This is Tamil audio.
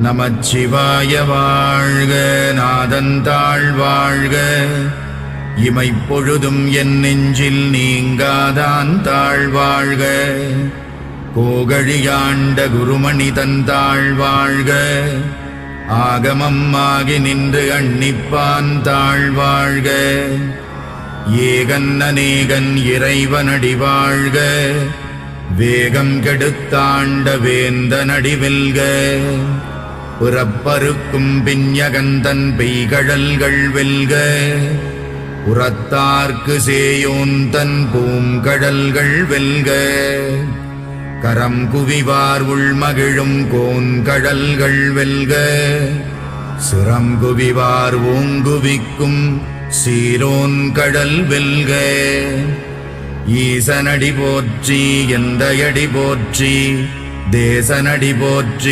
நமச்சிவாய வாழ்க, நாதந்தாள் வாழ்க. இமைப்பொழுதும் என் நெஞ்சில் நீங்காதான் தாழ்வாழ்க. கோகழியாண்ட குருமணி தந்தாள் வாழ்க. ஆகமம் ஆகி நின்று அன்னிப்பான் தாழ்வாழ்க. ஏகன் அநேகன் இறைவனடி வாழ்க. வேகம் கெடுத்தாண்ட வேந்தனடி வெல்க. புறப்பருக்கும் பிஞகந்தன் பெய்கழல்கள் வெல்க. புறத்தார்க்கு சேயோன் தன் பூங்கடல்கள் வெல்க. கரம் குவிவார் உள்மகிழும் கோன்கடல்கள் வெல்க. சிரம் குவிவார் ஓங்குவிக்கும் சீரோன் கடல் வெல்க. ஈசனடி போற்றி, எந்தையடி போற்றி, தேசனடி போற்றி,